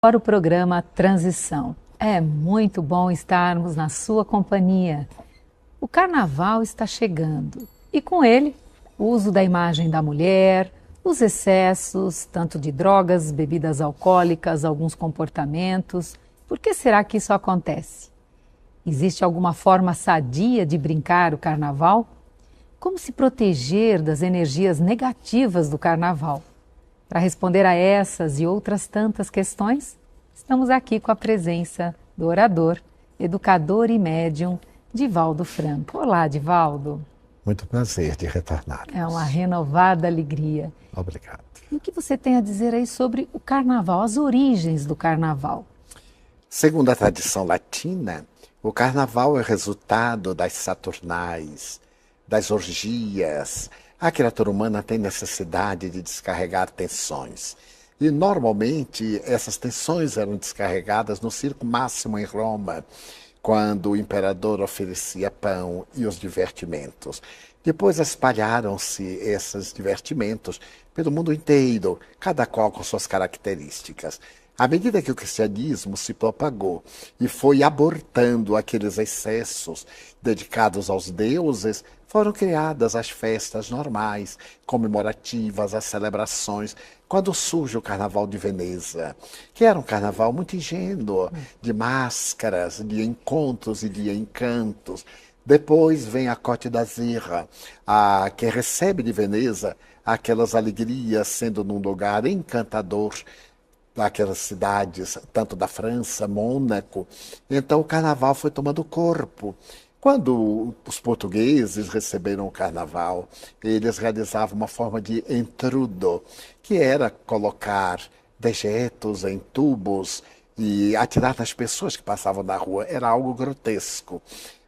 Para o programa Transição. É muito bom estarmos na sua companhia. O carnaval está chegando e com ele o uso da imagem da mulher, os excessos, tanto de drogas, bebidas alcoólicas, alguns comportamentos. Por que será que isso acontece? Existe alguma forma sadia de brincar o carnaval? Como se proteger das energias negativas do carnaval? Para responder a essas e outras tantas questões, estamos aqui com a presença do orador, educador e médium, Divaldo Franco. Olá, Divaldo. Muito prazer de retornar. É uma renovada alegria. Obrigado. E o que você tem a dizer aí sobre o carnaval, as origens do carnaval? Segundo a tradição latina, o carnaval é resultado das saturnais, das orgias. A criatura humana tem necessidade de descarregar tensões. E, normalmente, essas tensões eram descarregadas no circo máximo em Roma, quando o imperador oferecia pão e os divertimentos. Depois espalharam-se esses divertimentos pelo mundo inteiro, cada qual com suas características. À medida que o cristianismo se propagou e foi abortando aqueles excessos dedicados aos deuses, foram criadas as festas normais, comemorativas, as celebrações, quando surge o Carnaval de Veneza, que era um carnaval muito ingênuo, de máscaras, de encontros e de encantos. Depois vem a Côte d'Azur, que recebe de Veneza aquelas alegrias, sendo num lugar encantador, daquelas cidades, tanto da França, Mônaco. Então o carnaval foi tomando corpo. Quando os portugueses receberam o carnaval, eles realizavam uma forma de entrudo, que era colocar dejetos em tubos e atirar nas pessoas que passavam na rua. Era algo grotesco.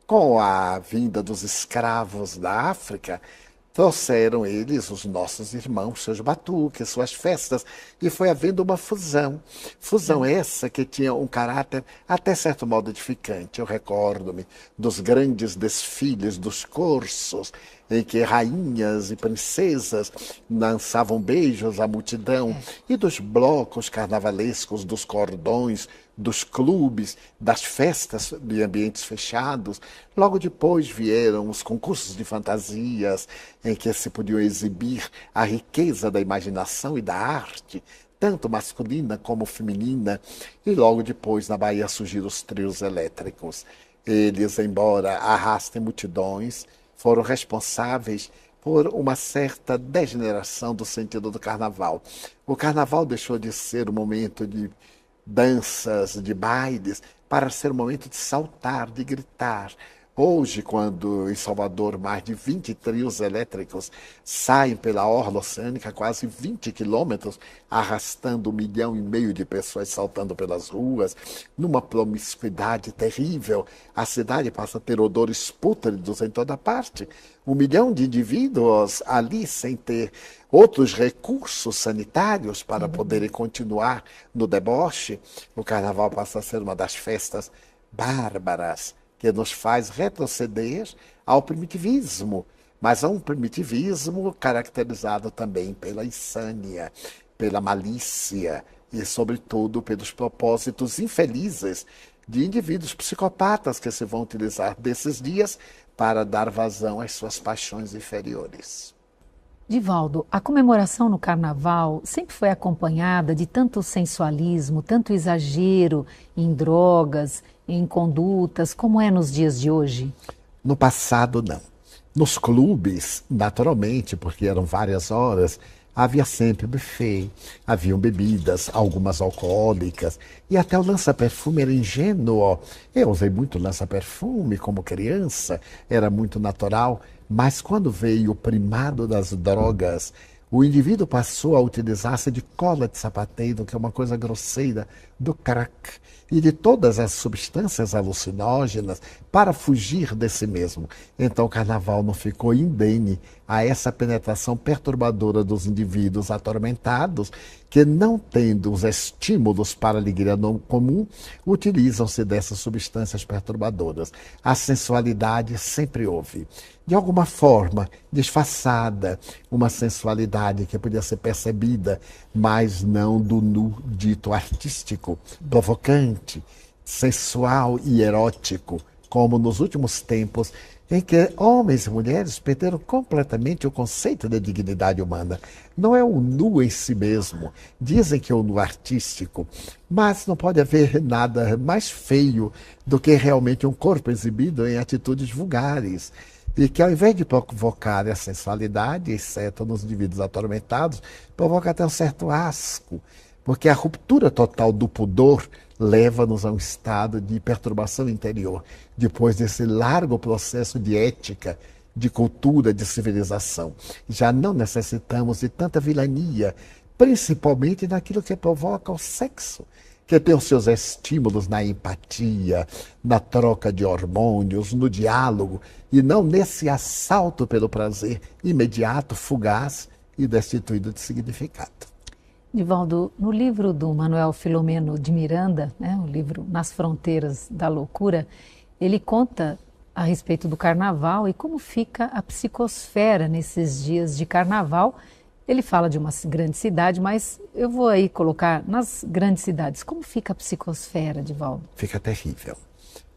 Com a vinda dos escravos da África, trouxeram eles, os nossos irmãos, seus batuques, suas festas, e foi havendo uma fusão. Fusão essa que tinha um caráter até certo modo edificante. Eu recordo-me dos grandes desfiles dos cursos, em que rainhas e princesas lançavam beijos à multidão, e dos blocos carnavalescos, dos cordões, dos clubes, das festas de ambientes fechados. Logo depois vieram os concursos de fantasias, em que se podiam exibir a riqueza da imaginação e da arte, tanto masculina como feminina, e logo depois na Bahia surgiram os trios elétricos. Eles, embora arrastem multidões, foram responsáveis por uma certa degeneração do sentido do carnaval. O carnaval deixou de ser um momento de danças, de bailes, para ser um momento de saltar, de gritar. Hoje, quando em Salvador mais de 20 trios elétricos saem pela orla oceânica, quase 20 quilômetros, arrastando 1,5 milhão de pessoas saltando pelas ruas, numa promiscuidade terrível, a cidade passa a ter odores pútridos em toda parte. 1 milhão de indivíduos ali sem ter outros recursos sanitários para poderem continuar no deboche. O carnaval passa a ser uma das festas bárbaras, que nos faz retroceder ao primitivismo, mas a um primitivismo caracterizado também pela insânia, pela malícia e, sobretudo, pelos propósitos infelizes de indivíduos psicopatas que se vão utilizar desses dias para dar vazão às suas paixões inferiores. Divaldo, a comemoração no carnaval sempre foi acompanhada de tanto sensualismo, tanto exagero em drogas, em condutas, como é nos dias de hoje? No passado, não. Nos clubes, naturalmente, porque eram várias horas, havia sempre buffet, haviam bebidas, algumas alcoólicas, e até o lança-perfume era ingênuo. Eu usei muito lança-perfume como criança, era muito natural, mas quando veio o primado das drogas, o indivíduo passou a utilizar-se de cola de sapateiro, que é uma coisa grosseira, do crack e de todas as substâncias alucinógenas para fugir de si mesmo. Então o carnaval não ficou indene a essa penetração perturbadora dos indivíduos atormentados que, não tendo os estímulos para a alegria não comum, utilizam-se dessas substâncias perturbadoras. A sensualidade sempre houve. De alguma forma, disfarçada, uma sensualidade sensualidade que podia ser percebida, mas não do nu dito artístico, provocante, sensual e erótico, como nos últimos tempos, em que homens e mulheres perderam completamente o conceito de dignidade humana. Não é o nu em si mesmo. Dizem que é o nu artístico, mas não pode haver nada mais feio do que realmente um corpo exibido em atitudes vulgares. E que ao invés de provocar a sensualidade, exceto nos indivíduos atormentados, provoca até um certo asco, porque a ruptura total do pudor leva-nos a um estado de perturbação interior, depois desse largo processo de ética, de cultura, de civilização. Já não necessitamos de tanta vilania, principalmente naquilo que provoca o sexo, que tem os seus estímulos na empatia, na troca de hormônios, no diálogo, e não nesse assalto pelo prazer imediato, fugaz e destituído de significado. Divaldo, no livro do Manuel Filomeno de Miranda, o livro Nas Fronteiras da Loucura, ele conta a respeito do carnaval e como fica a psicosfera nesses dias de carnaval. Ele fala de uma grande cidade, mas eu vou aí colocar nas grandes cidades. Como fica a psicosfera, Divaldo? Fica terrível,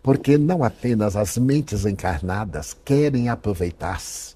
porque não apenas as mentes encarnadas querem aproveitar-se,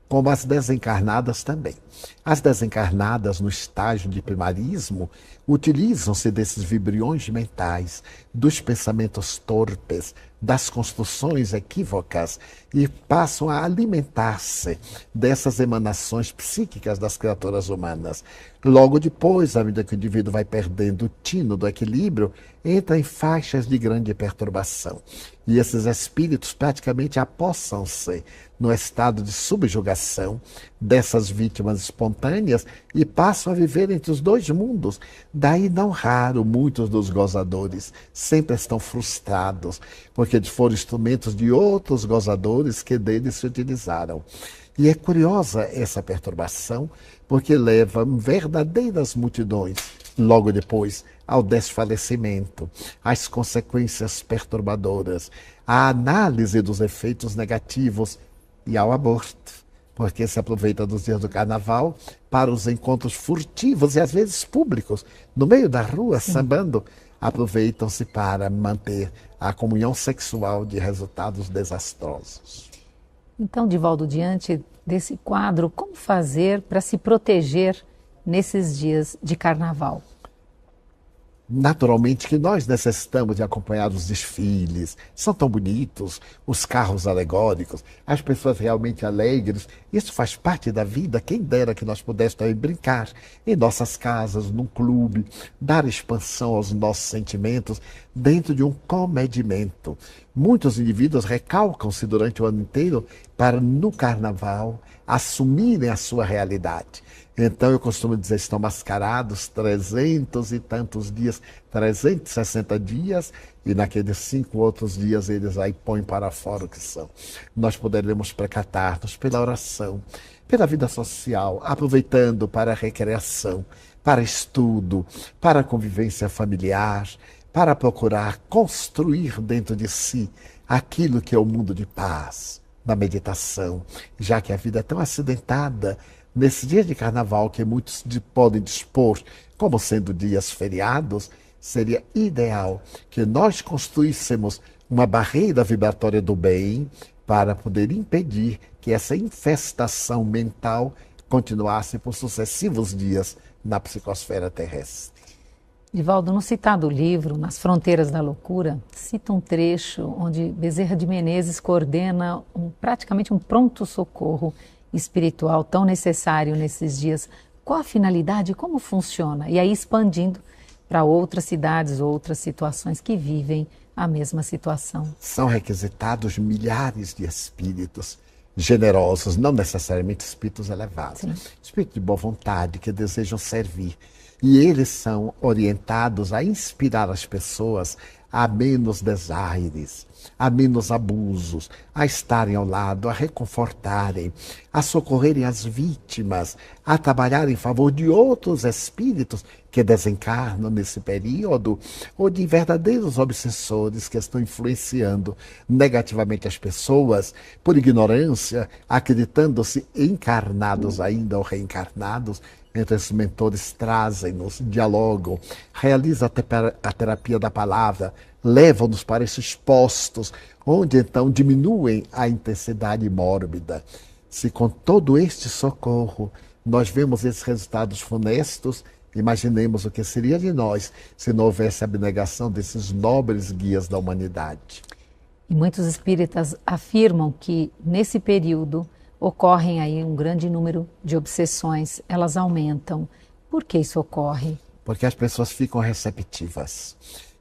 como as desencarnadas também. As desencarnadas, no estágio de primarismo, utilizam-se desses vibriões mentais, dos pensamentos torpes, das construções equívocas e passam a alimentar-se dessas emanações psíquicas das criaturas humanas. Logo depois, à medida que o indivíduo vai perdendo o tino do equilíbrio, entra em faixas de grande perturbação. E esses espíritos praticamente apossam-se no estado de subjugação dessas vítimas espontâneas e passam a viver entre os dois mundos. Daí, não raro, muitos dos gozadores sempre estão frustrados, porque foram instrumentos de outros gozadores que deles se utilizaram. E é curiosa essa perturbação, porque leva verdadeiras multidões, logo depois, ao desfalecimento, às consequências perturbadoras, à análise dos efeitos negativos e ao aborto, porque se aproveita dos dias do carnaval para os encontros furtivos e às vezes públicos, no meio da rua, sambando, aproveitam-se para manter a comunhão sexual de resultados desastrosos. Então, Divaldo, diante desse quadro, como fazer para se proteger nesses dias de carnaval? Naturalmente que nós necessitamos de acompanhar os desfiles, são tão bonitos, os carros alegóricos, as pessoas realmente alegres, isso faz parte da vida. Quem dera que nós pudéssemos também brincar em nossas casas, num clube, dar expansão aos nossos sentimentos dentro de um comedimento. Muitos indivíduos recalcam-se durante o ano inteiro para, no carnaval, assumirem a sua realidade. Então, eu costumo dizer, estão mascarados 300 e tantos dias, 360 dias, e naqueles 5 outros dias eles aí põem para fora o que são. Nós poderemos precatar-nos pela oração, pela vida social, aproveitando para a recreação, para estudo, para a convivência familiar, para procurar construir dentro de si aquilo que é o mundo de paz, da meditação, já que a vida é tão acidentada. Nesse dia de carnaval, que muitos podem dispor como sendo dias feriados, seria ideal que nós construíssemos uma barreira vibratória do bem para poder impedir que essa infestação mental continuasse por sucessivos dias na psicosfera terrestre. Divaldo, no citado livro, Nas Fronteiras da Loucura, cita um trecho onde Bezerra de Menezes coordena praticamente um pronto-socorro espiritual tão necessário nesses dias. Qual a finalidade e como funciona? E aí expandindo para outras cidades, outras situações que vivem a mesma situação. São requisitados milhares de espíritos generosos, não necessariamente espíritos elevados. Sim. Espíritos de boa vontade, que desejam servir. E eles são orientados a inspirar as pessoas a menos desaires, a menos abusos, a estarem ao lado, a reconfortarem, a socorrerem as vítimas, a trabalhar em favor de outros espíritos que desencarnam nesse período, ou de verdadeiros obsessores que estão influenciando negativamente as pessoas por ignorância, acreditando-se encarnados ainda ou reencarnados. Então, esses mentores trazem-nos, dialogam, realizam a terapia da palavra, levam-nos para esses postos, onde então diminuem a intensidade mórbida. Se com todo este socorro nós vemos esses resultados funestos, imaginemos o que seria de nós se não houvesse a abnegação desses nobres guias da humanidade. E muitos espíritas afirmam que nesse período ocorrem aí um grande número de obsessões, elas aumentam. Por que isso ocorre? Porque as pessoas ficam receptivas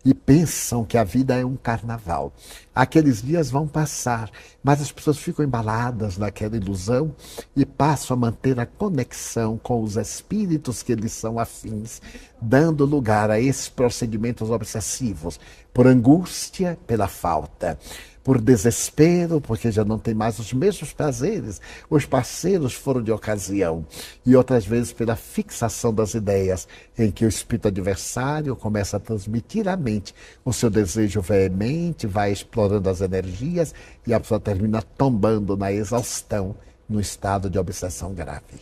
e pensam que a vida é um carnaval. Aqueles dias vão passar, mas as pessoas ficam embaladas naquela ilusão e passam a manter a conexão com os espíritos que lhes são afins, dando lugar a esses procedimentos obsessivos, por angústia, pela falta, por desespero, porque já não tem mais os mesmos prazeres, os parceiros foram de ocasião, e outras vezes pela fixação das ideias, em que o espírito adversário começa a transmitir à mente o seu desejo veemente, vai explorando as energias, e a pessoa termina tombando na exaustão, no estado de obsessão grave.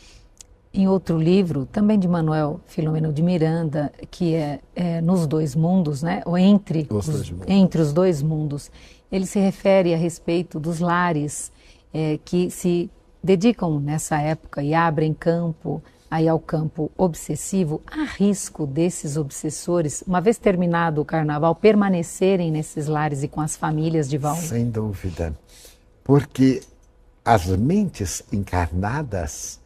Em outro livro, também de Manuel Filomeno de Miranda, que é Nos Dois Mundos, né? Ou entre os dois mundos, ele se refere a respeito dos lares que se dedicam nessa época e abrem campo aí ao campo obsessivo. Há risco desses obsessores, uma vez terminado o carnaval, permanecerem nesses lares e com as famílias de volta? Sem dúvida, porque as mentes encarnadas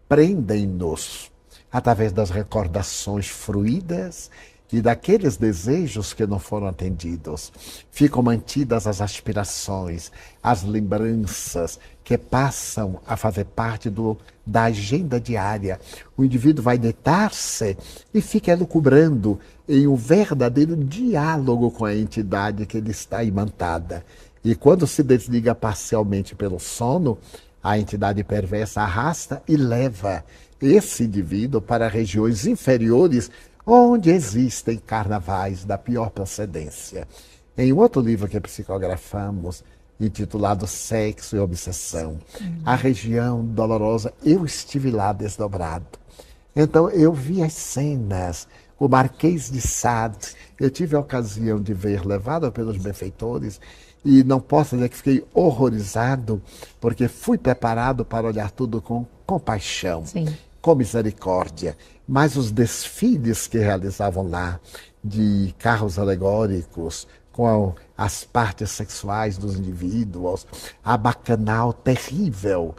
prendem-nos através das recordações fruídas e daqueles desejos que não foram atendidos. Ficam mantidas as aspirações, as lembranças que passam a fazer parte da agenda diária. O indivíduo vai deitar-se e fica elucubrando em um verdadeiro diálogo com a entidade que ele está imantada. E quando se desliga parcialmente pelo sono, a entidade perversa arrasta e leva esse indivíduo para regiões inferiores, onde existem carnavais da pior procedência. Em outro livro que psicografamos, intitulado Sexo e Obsessão, a região dolorosa, eu estive lá desdobrado. Então eu vi as cenas, o Marquês de Sade, eu tive a ocasião de ver, levado pelos benfeitores, e não posso dizer que fiquei horrorizado, porque fui preparado para olhar tudo com compaixão, com misericórdia. Mas os desfiles que realizavam lá, de carros alegóricos, com as partes sexuais dos indivíduos, a bacanal terrível.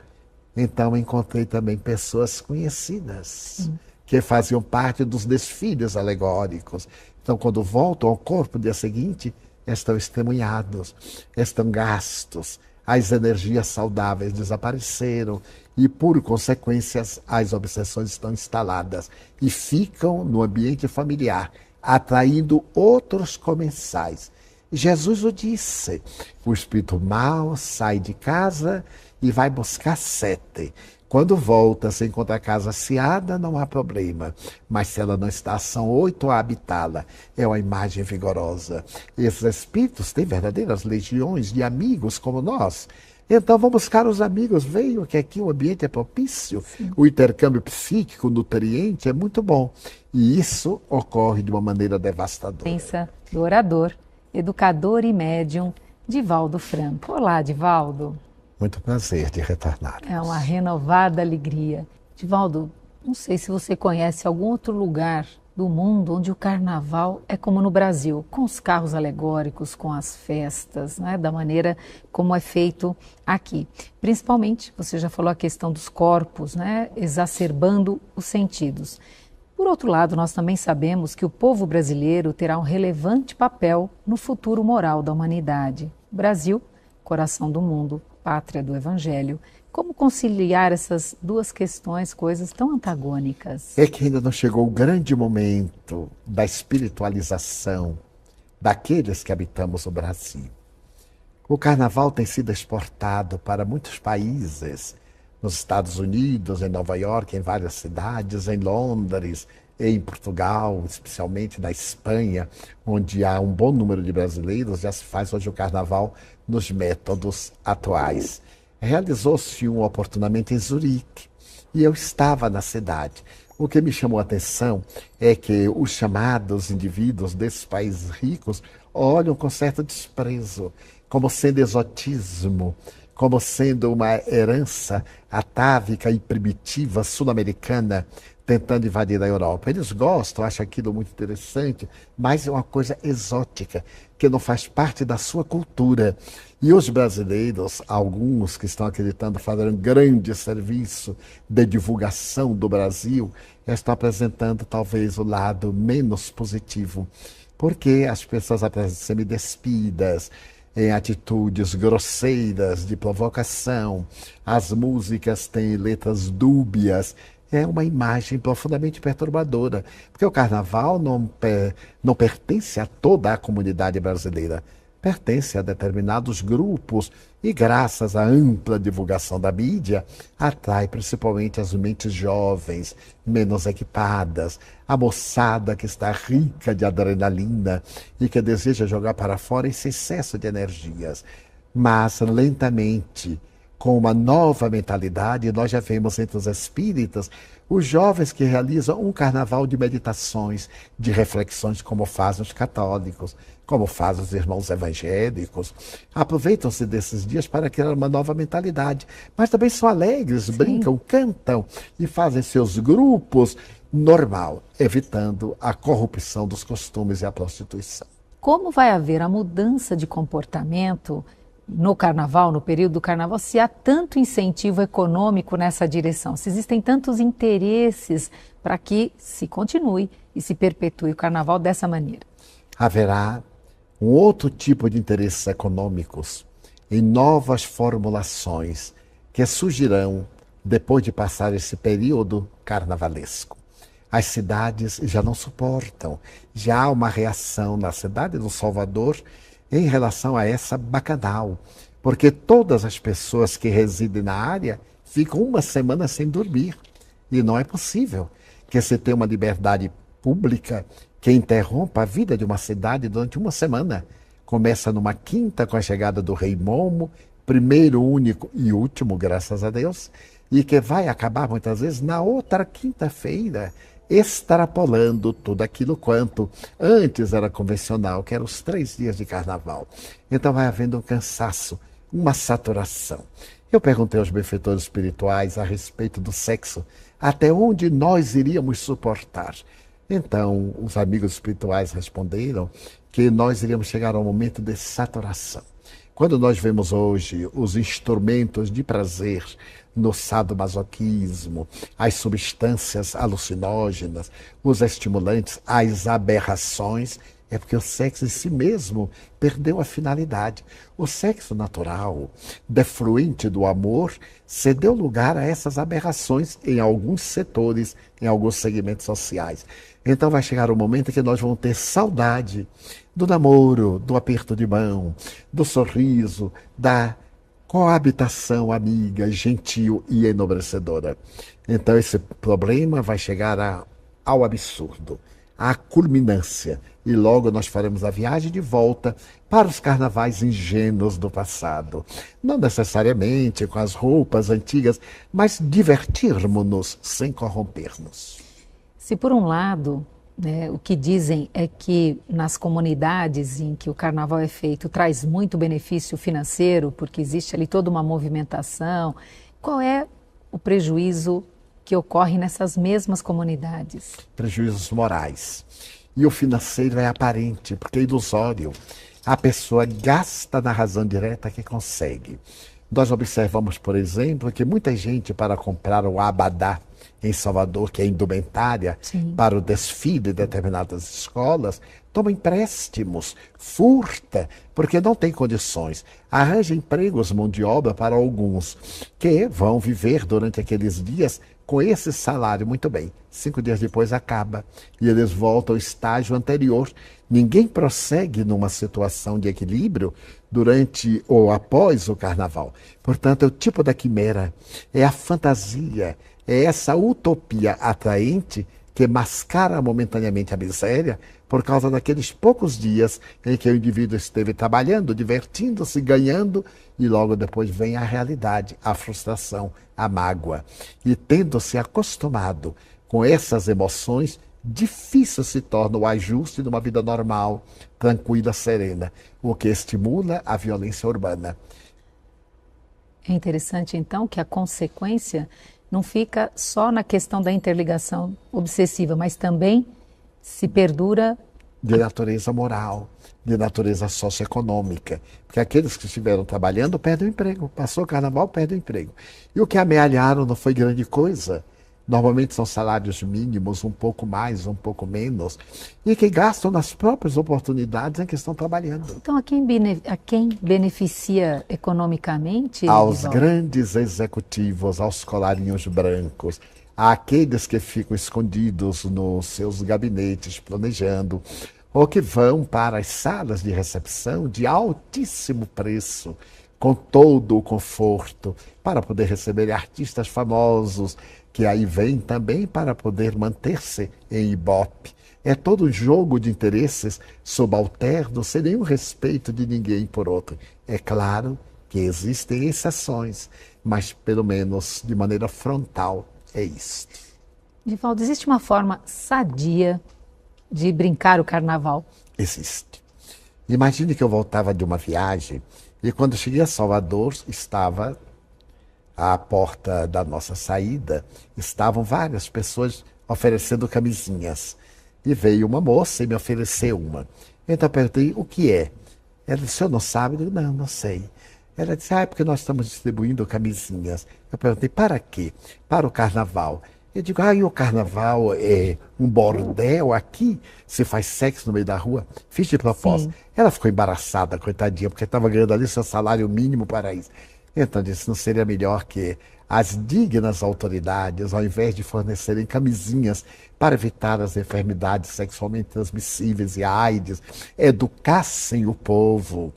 Então encontrei também pessoas conhecidas, que faziam parte dos desfiles alegóricos. Então, quando voltam ao corpo no dia seguinte, estão extremunhados, estão gastos, as energias saudáveis desapareceram e, por consequência, as obsessões estão instaladas e ficam no ambiente familiar, atraindo outros comensais. Jesus o disse, o espírito mau sai de casa e vai buscar 7. Quando volta, se encontra a casa asseada, não há problema. Mas se ela não está, são 8 a habitá-la. É uma imagem vigorosa. Esses espíritos têm verdadeiras legiões de amigos como nós. Então vamos buscar os amigos. Veio que aqui o ambiente é propício. O intercâmbio psíquico, nutriente, é muito bom. E isso ocorre de uma maneira devastadora. Pensa do orador, educador e médium, Divaldo Franco. Olá, Divaldo. Muito prazer de retornar. É uma renovada alegria. Divaldo, não sei se você conhece algum outro lugar do mundo onde o carnaval é como no Brasil, com os carros alegóricos, com as festas, né, da maneira como é feito aqui. Principalmente, você já falou a questão dos corpos, né, exacerbando os sentidos. Por outro lado, nós também sabemos que o povo brasileiro terá um relevante papel no futuro moral da humanidade. Brasil, coração do mundo, pátria do Evangelho. Como conciliar essas duas questões, coisas tão antagônicas? É que ainda não chegou o grande momento da espiritualização daqueles que habitamos o Brasil. O carnaval tem sido exportado para muitos países, nos Estados Unidos, em Nova York, em várias cidades, em Londres, em Portugal, especialmente na Espanha, onde há um bom número de brasileiros, já se faz hoje o carnaval nos métodos atuais. Realizou-se um oportunamente em Zurique e eu estava na cidade. O que me chamou a atenção é que os chamados indivíduos desses países ricos olham com certo desprezo, como sendo exotismo, como sendo uma herança atávica e primitiva sul-americana tentando invadir a Europa. Eles gostam, acham aquilo muito interessante, mas é uma coisa exótica, que não faz parte da sua cultura. E os brasileiros, alguns que estão acreditando fazer um grande serviço de divulgação do Brasil, estão apresentando talvez o lado menos positivo, porque as pessoas apresentam semi-despidas, em atitudes grosseiras de provocação, as músicas têm letras dúbias. É uma imagem profundamente perturbadora, porque o carnaval não pertence a toda a comunidade brasileira, pertence a determinados grupos e, graças à ampla divulgação da mídia, atrai principalmente as mentes jovens, menos equipadas, a moçada que está rica de adrenalina e que deseja jogar para fora esse excesso de energias. Mas, lentamente, com uma nova mentalidade, nós já vemos entre os espíritas os jovens que realizam um carnaval de meditações, de reflexões, como fazem os católicos, como fazem os irmãos evangélicos. Aproveitam-se desses dias para criar uma nova mentalidade, mas também são alegres, Sim. brincam, cantam e fazem seus grupos normal, evitando a corrupção dos costumes e a prostituição. Como vai haver a mudança de comportamento no carnaval, no período do carnaval, se há tanto incentivo econômico nessa direção, se existem tantos interesses para que se continue e se perpetue o carnaval dessa maneira? Haverá um outro tipo de interesses econômicos em novas formulações que surgirão depois de passar esse período carnavalesco. As cidades já não suportam, já há uma reação na cidade do Salvador em relação a essa bacanal, porque todas as pessoas que residem na área ficam uma semana sem dormir, e não é possível que se tenha uma liberdade pública que interrompa a vida de uma cidade durante uma semana. Começa numa quinta com a chegada do Rei Momo, primeiro, único e último, graças a Deus, e que vai acabar muitas vezes na outra quinta-feira, extrapolando tudo aquilo quanto antes era convencional, que eram os 3 dias de carnaval. Então vai havendo um cansaço, uma saturação. Eu perguntei aos benfeitores espirituais a respeito do sexo, até onde nós iríamos suportar. Então, os amigos espirituais responderam que nós iríamos chegar a um momento de saturação. Quando nós vemos hoje os instrumentos de prazer no sadomasoquismo, as substâncias alucinógenas, os estimulantes, as aberrações, é porque o sexo em si mesmo perdeu a finalidade. O sexo natural, defluente do amor, cedeu lugar a essas aberrações em alguns setores, em alguns segmentos sociais. Então vai chegar um momento em que nós vamos ter saudade do namoro, do aperto de mão, do sorriso, da coabitação amiga, gentil e enobrecedora. Então esse problema vai chegar ao absurdo, à culminância, e logo nós faremos a viagem de volta para os carnavais ingênuos do passado. Não necessariamente com as roupas antigas, mas divertirmos-nos sem corromper-nos. Se por um lado, né, o que dizem é que nas comunidades em que o carnaval é feito traz muito benefício financeiro, porque existe ali toda uma movimentação, qual é o prejuízo que ocorre nessas mesmas comunidades? Prejuízos morais. E o financeiro é aparente, porque é ilusório. A pessoa gasta na razão direta que consegue. Nós observamos, por exemplo, que muita gente, para comprar o abadá em Salvador, que é indumentária Sim. para o desfile de determinadas escolas, toma empréstimos, furta, porque não tem condições. Arranja empregos, mão de obra para alguns, que vão viver durante aqueles dias com esse salário muito bem. 5 dias depois acaba e eles voltam ao estágio anterior. Ninguém prossegue numa situação de equilíbrio durante ou após o carnaval. Portanto, é o tipo da quimera, é a fantasia, é essa utopia atraente que mascara momentaneamente a miséria por causa daqueles poucos dias em que o indivíduo esteve trabalhando, divertindo-se, ganhando, e logo depois vem a realidade, a frustração, a mágoa. E tendo-se acostumado com essas emoções, difícil se torna o ajuste de uma vida normal, tranquila, serena, o que estimula a violência urbana. É interessante, então, que a consequência não fica só na questão da interligação obsessiva, mas também se perdura. De natureza moral, de natureza socioeconômica. Porque aqueles que estiveram trabalhando perdem o emprego. Passou o carnaval, perdem o emprego. E o que amealharam não foi grande coisa. Normalmente são salários mínimos, um pouco mais, um pouco menos, e que gastam nas próprias oportunidades em que estão trabalhando. Então, a quem beneficia economicamente? Aos Divaldo? grandes executivos, aos colarinhos brancos, àqueles que ficam escondidos nos seus gabinetes planejando, ou que vão para as salas de recepção de altíssimo preço, com todo o conforto, para poder receber artistas famosos, que aí vêm também para poder manter-se em Ibope. É todo um jogo de interesses subalternos, sem nenhum respeito de ninguém por outro. É claro que existem exceções, mas pelo menos de maneira frontal é isto. Divaldo, existe uma forma sadia de brincar o carnaval? Existe. Imagine que eu voltava de uma viagem e quando cheguei a Salvador estava à porta da nossa saída, estavam várias pessoas oferecendo camisinhas. E veio uma moça e me ofereceu uma. Então eu perguntei, o que é? Ela disse, o senhor não sabe? Eu digo, não, não sei. Ela disse, é porque nós estamos distribuindo camisinhas. Eu perguntei, para quê? Para o carnaval. Eu digo, e o carnaval é um bordel aqui? Se faz sexo no meio da rua? Fiz de propósito. Sim. Ela ficou embaraçada, coitadinha, porque estava ganhando ali seu salário mínimo para isso. Então disse, não seria melhor que as dignas autoridades, ao invés de fornecerem camisinhas para evitar as enfermidades sexualmente transmissíveis e a AIDS, educassem o povo,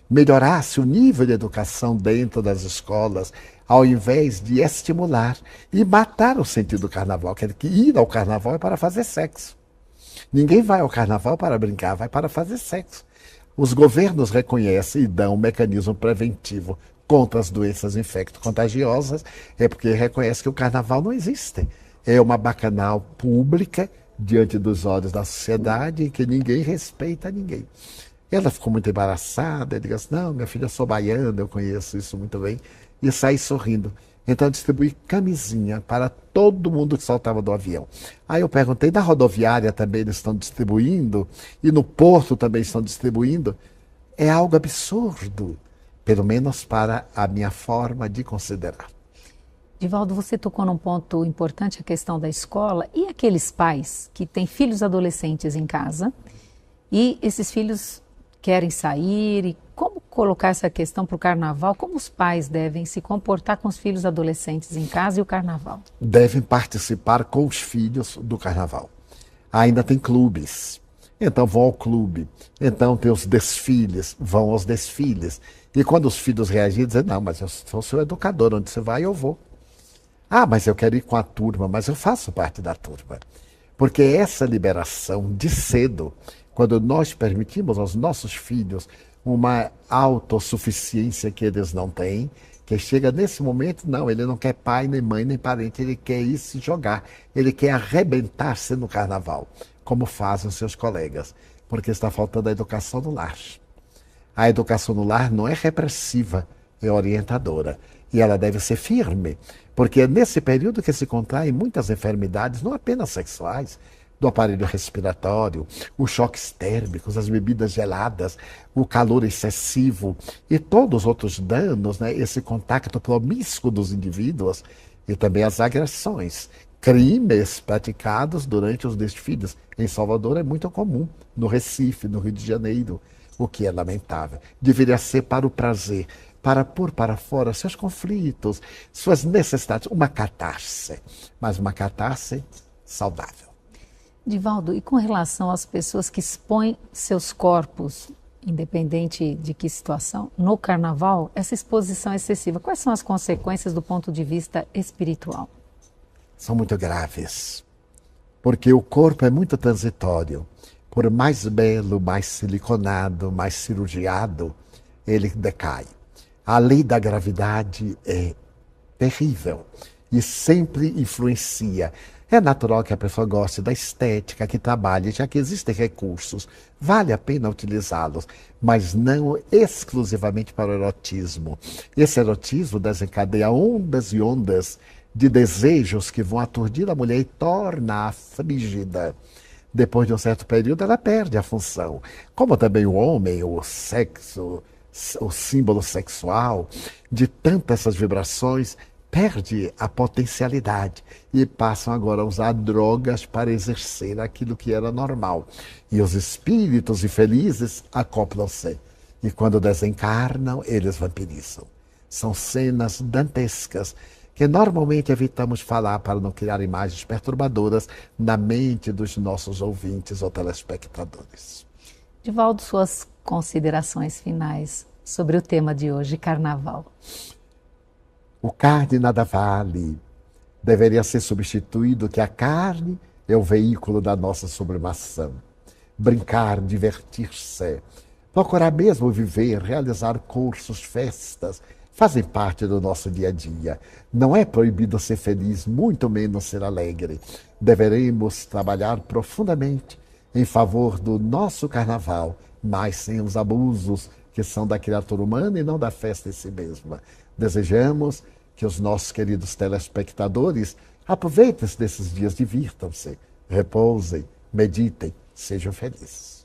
melhorasse o nível de educação dentro das escolas, ao invés de estimular e matar o sentido do carnaval, que ir ao carnaval é para fazer sexo. Ninguém vai ao carnaval para brincar, vai para fazer sexo. Os governos reconhecem e dão um mecanismo preventivo contra as doenças infecto-contagiosas, é porque reconhece que o carnaval não existe. É uma bacanal pública diante dos olhos da sociedade em que ninguém respeita ninguém. Ela ficou muito embaraçada, eu disse assim, não, minha filha, eu sou baiana, eu conheço isso muito bem, e saí sorrindo. Então eu distribuí camisinha para todo mundo que saltava do avião. Aí eu perguntei, na rodoviária também eles estão distribuindo? E no porto também estão distribuindo? É algo absurdo, pelo menos para a minha forma de considerar. Divaldo, você tocou num ponto importante, a questão da escola. E aqueles pais que têm filhos adolescentes em casa e esses filhos querem sair? E como colocar essa questão para o carnaval? Como os pais devem se comportar com os filhos adolescentes em casa e o carnaval? Devem participar com os filhos do carnaval. Ainda tem clubes, então vão ao clube. Então tem os desfiles, vão aos desfiles. E quando os filhos reagirem, dizem, não, mas eu sou seu educador, onde você vai eu vou. Ah, mas eu quero ir com a turma, mas eu faço parte da turma. Porque essa liberação de cedo, quando nós permitimos aos nossos filhos uma autossuficiência que eles não têm, que chega nesse momento, não, ele não quer pai, nem mãe, nem parente, ele quer ir se jogar, ele quer arrebentar-se no carnaval, como fazem os seus colegas, porque está faltando a educação no lar. A educação no lar não é repressiva, é orientadora. E ela deve ser firme, porque é nesse período que se contraem muitas enfermidades, não apenas sexuais, do aparelho respiratório, os choques térmicos, as bebidas geladas, o calor excessivo e todos os outros danos, né? Esse contato promíscuo dos indivíduos e também as agressões crimes praticados durante os desfiles. Em Salvador é muito comum, no Recife, no Rio de Janeiro, o que é lamentável. Deveria ser para o prazer, para pôr para fora seus conflitos, suas necessidades, uma catarse, mas uma catarse saudável. Divaldo, e com relação às pessoas que expõem seus corpos, independente de que situação, no carnaval, essa exposição excessiva, quais são as consequências do ponto de vista espiritual? São muito graves, porque o corpo é muito transitório. Por mais belo, mais siliconado, mais cirurgiado, ele decai. A lei da gravidade é terrível e sempre influencia. É natural que a pessoa goste da estética, que trabalhe, já que existem recursos. Vale a pena utilizá-los, mas não exclusivamente para o erotismo. Esse erotismo desencadeia ondas e ondas de desejos que vão aturdir a mulher e torna-a frígida. Depois de um certo período, ela perde a função. Como também o homem, o sexo, o símbolo sexual, de tantas essas vibrações, perde a potencialidade e passam agora a usar drogas para exercer aquilo que era normal. E os espíritos infelizes acoplam-se. E quando desencarnam, eles vampirizam. São cenas dantescas que normalmente evitamos falar para não criar imagens perturbadoras na mente dos nossos ouvintes ou telespectadores. Divaldo, suas considerações finais sobre o tema de hoje, carnaval. O carne nada vale. Deveria ser substituído que a carne é o veículo da nossa sublimação. Brincar, divertir-se, procurar mesmo viver, realizar cursos, festas, fazem parte do nosso dia a dia. Não é proibido ser feliz, muito menos ser alegre. Deveremos trabalhar profundamente em favor do nosso carnaval, mas sem os abusos que são da criatura humana e não da festa em si mesma. Desejamos que os nossos queridos telespectadores aproveitem desses dias, divirtam-se, repousem, meditem, sejam felizes.